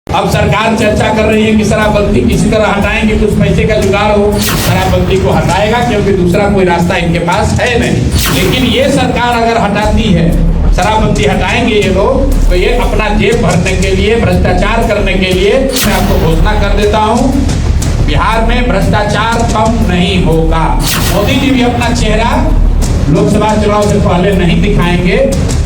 अब सरकार चर्चा कर रही है कि शराबबंदी किसी तरह हटाएंगे, कुछ पैसे का जुगाड़ हो, शराबबंदी को हटाएगा क्योंकि दूसरा कोई रास्ता इनके पास है नहीं। लेकिन ये सरकार अगर हटाती है, शराबबंदी हटाएंगे ये लोग, तो ये अपना जेब भरने के लिए, भ्रष्टाचार करने के लिए, मैं आपको घोषणा कर देता हूँ, बिहार में भ्रष्टाचार कम नहीं होगा। मोदी जी भी अपना चेहरा लोकसभा चुनाव से पहले नहीं दिखाएंगे।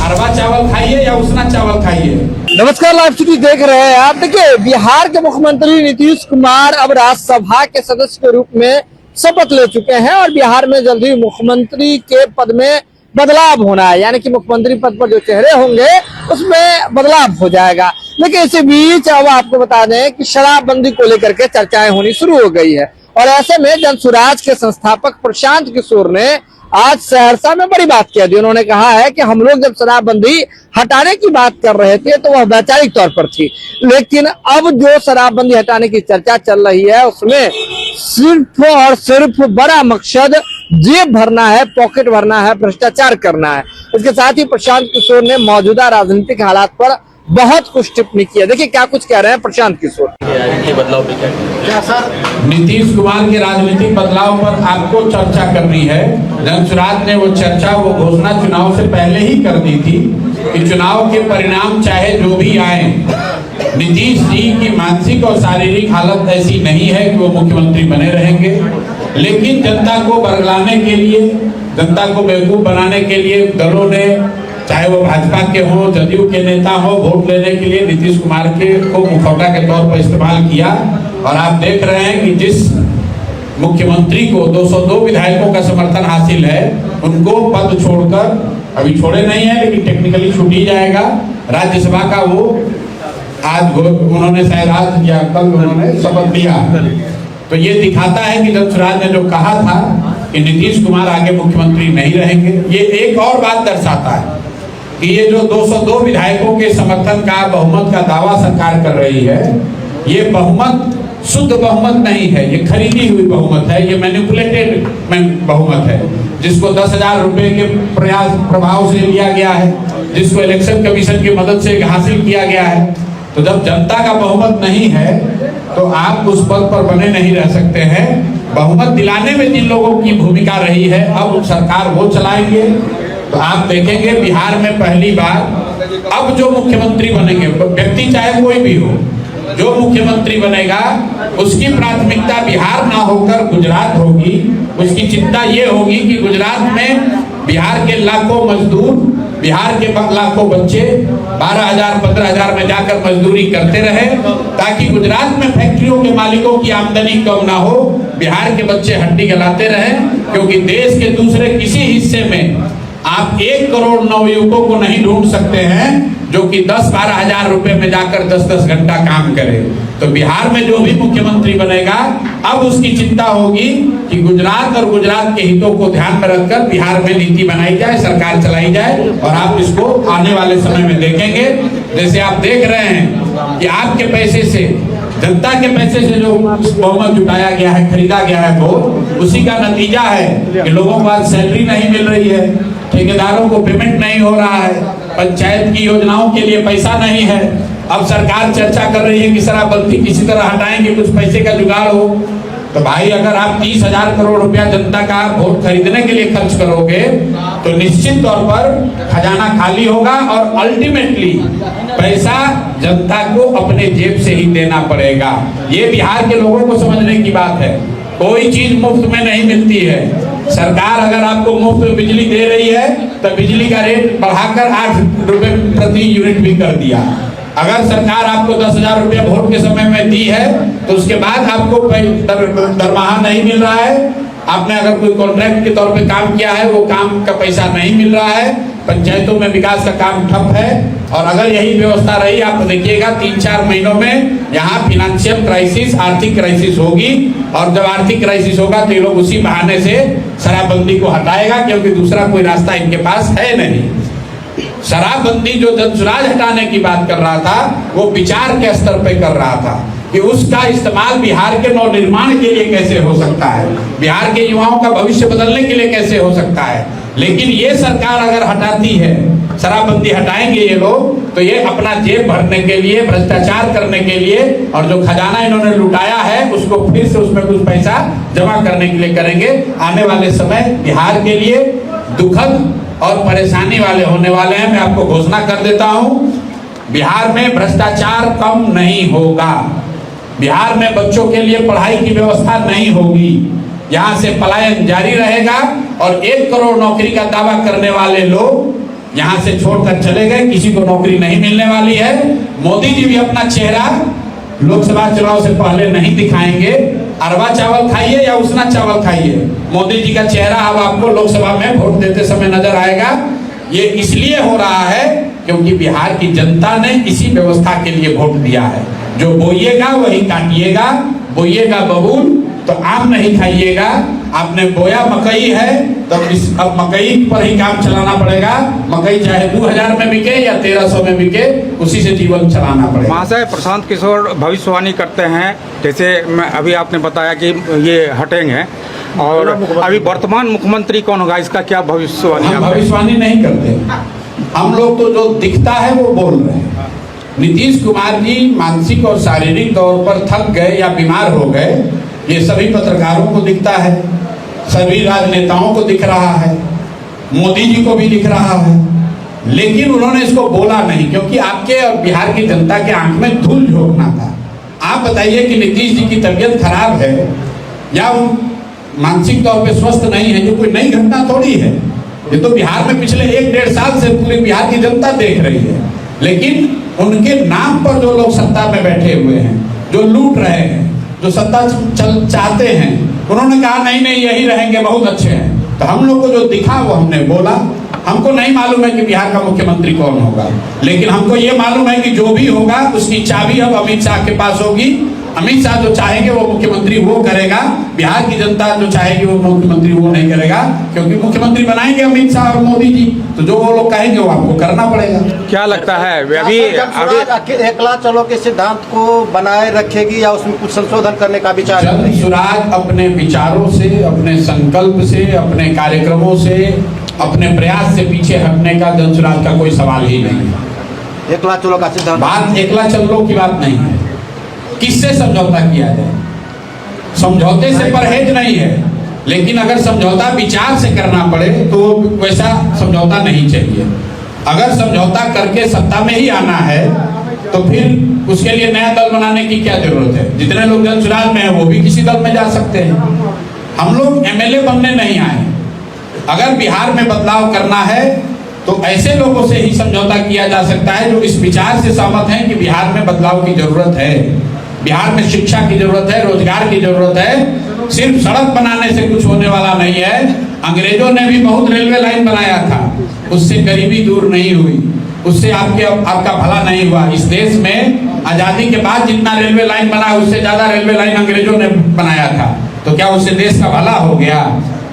अरबा चावल खाइए या उसना चावल खाइए। नमस्कार, लाइव स्टूडियो देख रहे हैं आप। देखिए, बिहार के मुख्यमंत्री नीतीश कुमार अब राज्यसभा के सदस्य के रूप में शपथ ले चुके हैं और बिहार में जल्द ही मुख्यमंत्री के पद में बदलाव होना है, यानी कि मुख्यमंत्री पद पर जो चेहरे होंगे उसमें बदलाव हो जाएगा। लेकिन इसी बीच अब आपको बता दें कि शराबबंदी को लेकर के चर्चाएं होनी शुरू हो गई है और ऐसे में जनसुराज के संस्थापक प्रशांत किशोर ने आज सहरसा में बड़ी बात कह दी। उन्होंने कहा है कि हम लोग जब शराबबंदी हटाने की बात कर रहे थे तो वह वैचारिक तौर पर थी, लेकिन अब जो शराबबंदी हटाने की चर्चा चल रही है उसमें सिर्फ और सिर्फ बड़ा मकसद जेब भरना है, पॉकेट भरना है, भ्रष्टाचार करना है। इसके साथ ही प्रशांत किशोर ने मौजूदा राजनीतिक हालात पर बहुत कुछ टिप्पणी की है। देखिए क्या कुछ कह रहे हैं प्रशांत किशोर। बदलाव पे क्या सर? नीतीश कुमार के राजनीतिक बदलाव पर आपको चर्चा करनी है। जनसुराज ने वो चर्चा, वो घोषणा चुनाव से पहले ही कर दी थी कि चुनाव के परिणाम चाहे जो भी आए, नीतीश जी की मानसिक और शारीरिक हालत ऐसी नहीं है कि वो मुख्यमंत्री बने रहेंगे। लेकिन जनता को बरगलाने के लिए, जनता को बेवकूफ बनाने के लिए दलों ने, चाहे वो भाजपा के हो, जदयू के नेता हो, वोट लेने के लिए नीतीश कुमार को मुखौटा के तौर पर इस्तेमाल किया। और आप देख रहे हैं कि जिस मुख्यमंत्री को 202 विधायकों का समर्थन हासिल है, उनको पद छोड़कर, अभी छोड़े नहीं है लेकिन टेक्निकली छूट ही जाएगा, राज्यसभा का वो आज उन्होंने शायद आज या कल उन्होंने शपथ लिया। तो ये दिखाता है कि जनसुराज ने जो कहा था कि नीतीश कुमार आगे मुख्यमंत्री नहीं रहेंगे, ये एक और बात दर्शाता है कि ये जो 202 विधायकों के समर्थन का, बहुमत का दावा सरकार कर रही है, ये बहुमत शुद्ध बहुमत नहीं है, ये खरीदी हुई बहुमत है, ये मैनिपुलेटेड बहुमत है, जिसको 10,000 रुपए के प्रभाव से लिया गया है, जिसको इलेक्शन कमीशन की मदद से हासिल किया गया है। तो जब जनता का बहुमत नहीं है तो आप उस पद पर बने नहीं रह सकते हैं। बहुमत दिलाने में जिन लोगों की भूमिका रही है, अब सरकार वो चलाएंगे। तो आप देखेंगे बिहार में पहली बार अब जो मुख्यमंत्री बनेंगे, व्यक्ति चाहे कोई भी हो, जो मुख्यमंत्री बनेगा उसकी प्राथमिकता बिहार ना होकर गुजरात होगी। उसकी चिंता ये होगी कि गुजरात में बिहार के लाखों मजदूर, बिहार के लाखों बच्चे 12,000 15,000 में जाकर मजदूरी करते रहे, ताकि गुजरात में फैक्ट्रियों के मालिकों की आमदनी कम ना हो, बिहार के बच्चे हड्डी गलाते रहे। क्योंकि देश के दूसरे किसी हिस्से में आप 1 करोड़ नवयुवकों को नहीं ढूंढ सकते हैं जो कि 10-12 हजार रुपए में जाकर 10-10 घंटा काम करे। तो बिहार में जो भी मुख्यमंत्री बनेगा, अब उसकी चिंता होगी कि गुजरात और गुजरात के हितों को ध्यान में रखकर बिहार में नीति बनाई जाए, सरकार चलाई जाए। और आप इसको आने वाले समय में देखेंगे। जैसे आप देख रहे हैं कि आपके पैसे से, जनता के पैसे से जो बहुमत जुटाया गया है, खरीदा गया है, वो उसी का नतीजा है कि लोगों को आज सैलरी नहीं मिल रही है, ठेकेदारों को पेमेंट नहीं हो रहा है, पंचायत की योजनाओं के लिए पैसा नहीं है। अब सरकार चर्चा कर रही है कि शराबबंदी किसी तरह हटाएंगे, कुछ पैसे का जुगाड़ हो। तो भाई, अगर आप 30,000 करोड़ रुपया जनता का वोट खरीदने के लिए खर्च करोगे तो निश्चित तौर पर खजाना खाली होगा और अल्टीमेटली पैसा जनता को अपने जेब से ही देना पड़ेगा। ये बिहार के लोगों को समझने की बात है। कोई चीज मुफ्त में नहीं मिलती है। सरकार अगर आपको मुफ्त में बिजली दे रही है तो बिजली का रेट बढ़ाकर 8 रुपए प्रति यूनिट भी कर दिया। अगर सरकार आपको 10,000 रुपया वोट के समय में दी है तो उसके बाद आपको दरमाहा नहीं मिल रहा है, आपने अगर कोई कॉन्ट्रैक्ट के तौर पे काम किया है, वो काम का पैसा नहीं मिल रहा है, पंचायतों में विकास का काम ठप है। और अगर यही व्यवस्था रही, आप देखिएगा 3-4 महीनों में यहाँ फिनेंशियल क्राइसिस, आर्थिक क्राइसिस होगी। और जब आर्थिक क्राइसिस होगा तो ये लोग उसी बहाने से शराबबंदी को हटाएगा, क्योंकि दूसरा कोई रास्ता इनके पास है नहीं। शराबबंदी जो जनसुराज हटाने की बात कर रहा था, वो विचार के स्तर पे कर रहा था कि उसका इस्तेमाल बिहार के नवनिर्माण के लिए कैसे हो सकता है, बिहार के युवाओं का भविष्य बदलने के लिए कैसे हो सकता है। लेकिन ये सरकार अगर हटाती है, शराबबंदी हटाएंगे ये लोग, तो ये अपना जेब भरने के लिए, भ्रष्टाचार करने के लिए और जो खजाना इन्होंने लुटाया है उसको फिर से उसमें कुछ पैसा जमा करने के लिए करेंगे। आने वाले समय बिहार के लिए दुखद और परेशानी वाले होने वाले हैं। मैं आपको घोषणा कर देता हूं, बिहार में भ्रष्टाचार कम नहीं होगा। बिहार में बच्चों के लिए पढ़ाई की व्यवस्था नहीं होगी। यहाँ से पलायन जारी रहेगा और 1 करोड़ नौकरी का दावा करने वाले लोग यहाँ से छोड़कर चले गए, किसी को नौकरी नहीं मिलने वाली है। मोदी जी भी अपना चेहरा लोकसभा चुनाव से पहले नहीं दिखाएंगे। अरवा चावल खाइए या उसना चावल खाइए, मोदी जी का चेहरा अब आपको लोकसभा में वोट देते समय नजर आएगा। ये इसलिए हो रहा है क्योंकि बिहार की जनता ने इसी व्यवस्था के लिए वोट दिया है। जो बोइएगा वही काटिएगा, बोइएगा बबूल तो आम नहीं खाइएगा। आपने बोया मकई है तो अब मकई पर ही काम चलाना पड़ेगा। मकई चाहे 2000 में बिके या 1300 में बिके, उसी से जीवन चलाना पड़ेगा। महाशय, प्रशांत किशोर भविष्यवाणी करते हैं, जैसे अभी आपने बताया कि ये हटेंगे, और अभी वर्तमान मुख्यमंत्री कौन होगा, इसका क्या भविष्यवाणी? हम भविष्यवाणी नहीं करते, हम लोग तो जो दिखता है वो बोल रहे हैं। नीतीश कुमार जी मानसिक और शारीरिक तौर पर थक गए या बीमार हो गए, ये सभी पत्रकारों को दिखता है, सभी राजनेताओं को दिख रहा है, मोदी जी को भी दिख रहा है, लेकिन उन्होंने इसको बोला नहीं क्योंकि आपके और बिहार की जनता के आंख में धूल झोंकना था। आप बताइए कि नीतीश जी की तबीयत खराब है या वो मानसिक तौर पे स्वस्थ नहीं है, ये कोई नई घटना थोड़ी है। ये तो बिहार में पिछले 1-1.5 साल से पूरी बिहार की जनता देख रही है। लेकिन उनके नाम पर जो लोग सत्ता में बैठे हुए हैं, जो लूट रहे हैं, जो सत्ता चाहते हैं, उन्होंने कहा नहीं नहीं यही रहेंगे, बहुत अच्छे हैं। तो हम लोग को जो दिखा वो हमने बोला। हमको नहीं मालूम है कि बिहार का मुख्यमंत्री कौन होगा, लेकिन हमको ये मालूम है कि जो भी होगा उसकी चाबी अब अमित शाह के पास होगी। अमित शाह जो चाहेंगे वो मुख्यमंत्री वो करेगा, बिहार की जनता जो चाहेगी वो मुख्यमंत्री वो नहीं करेगा, क्योंकि मुख्यमंत्री बनाएंगे अमित शाह और मोदी जी, तो जो वो लोग कहेंगे वो आपको करना पड़ेगा। क्या लगता है अभी एकला चलो के सिद्धांत को बनाए रखेगी या उसमें कुछ संशोधन करने का विचार? जनसुराज अपने विचारों से, अपने संकल्प से, अपने कार्यक्रमों से, अपने प्रयास से पीछे हटने का जनसुराज का कोई सवाल ही नहीं है। एकला चलो का सिद्धांत, बात एकला चलो की बात नहीं है। किससे समझौता किया जाए? समझौते से परहेज नहीं है, लेकिन अगर समझौता विचार से करना पड़े तो वैसा समझौता नहीं चाहिए। अगर समझौता करके सत्ता में ही आना है तो फिर उसके लिए नया दल बनाने की क्या जरूरत है? जितने लोग जनसुराज में हैं वो भी किसी दल में जा सकते हैं। हम लोग एमएलए बनने नहीं आए। अगर बिहार में बदलाव करना है तो ऐसे लोगों से ही समझौता किया जा सकता है जो इस विचार से सहमत हैं कि बिहार में बदलाव की जरूरत है, बिहार में शिक्षा की जरूरत है, रोजगार की जरूरत है। सिर्फ सड़क बनाने से कुछ होने वाला नहीं है। अंग्रेजों ने भी बहुत रेलवे लाइन बनाया था, उससे गरीबी दूर नहीं हुई, उससे आपका भला नहीं हुआ। इस देश में आजादी के बाद जितना रेलवे लाइन बना उससे ज्यादा रेलवे लाइन अंग्रेजों ने बनाया था, तो क्या उससे देश का भला हो गया?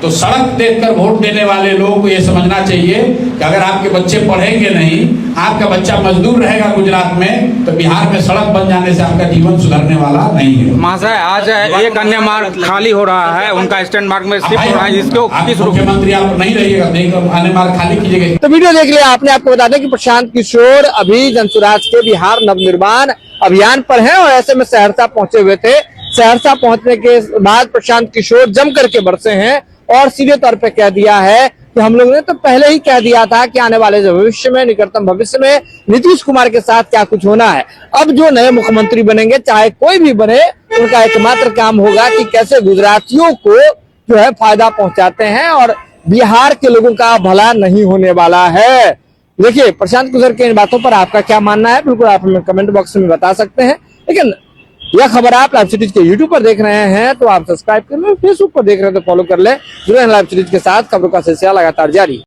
तो सड़क देखकर वोट देने वाले लोगों को ये समझना चाहिए कि अगर आपके बच्चे पढ़ेंगे नहीं, आपका बच्चा मजदूर रहेगा गुजरात में, तो बिहार में सड़क बन जाने से आपका जीवन सुधरने वाला नहीं है। महाशय, आज एक अन्य मार्ग खाली हो रहा है, उनका स्टैंड मार्ग में शिफ्ट हो रहा है, इसको किस मुख्यमंत्री आप नहीं रहिएगा, अन्य मार्ग खाली कीजिएगा। तो वीडियो देख लिया आपने। आपको बता दें कि प्रशांत किशोर अभी जनसुराज के बिहार नवनिर्माण अभियान पर हैं और ऐसे में सहरसा पहुंचे हुए थे। सहरसा पहुंचने के बाद प्रशांत किशोर जम करके बरसे हैं और सीधे तौर पे कह दिया है कि हम लोगों ने तो पहले ही कह दिया था कि आने वाले भविष्य में, निकटतम भविष्य में नीतीश कुमार के साथ क्या कुछ होना है। अब जो नए मुख्यमंत्री बनेंगे, चाहे कोई भी बने, उनका एकमात्र काम होगा कि कैसे गुजरातियों को जो है फायदा पहुंचाते हैं और बिहार के लोगों का भला नहीं होने वाला है। देखिए, प्रशांत किशोर के इन बातों पर आपका क्या मानना है, बिल्कुल आप हमें कमेंट बॉक्स में बता सकते हैं। लेकिन यह खबर आप लाइव सिटीज के यूट्यूब पर देख रहे हैं तो आप सब्सक्राइब कर लें, फेसबुक पर देख रहे हैं तो फॉलो कर लें। जुड़े हैं लाइव सिटीज के साथ, खबरों का सिलसिला लगातार जारी।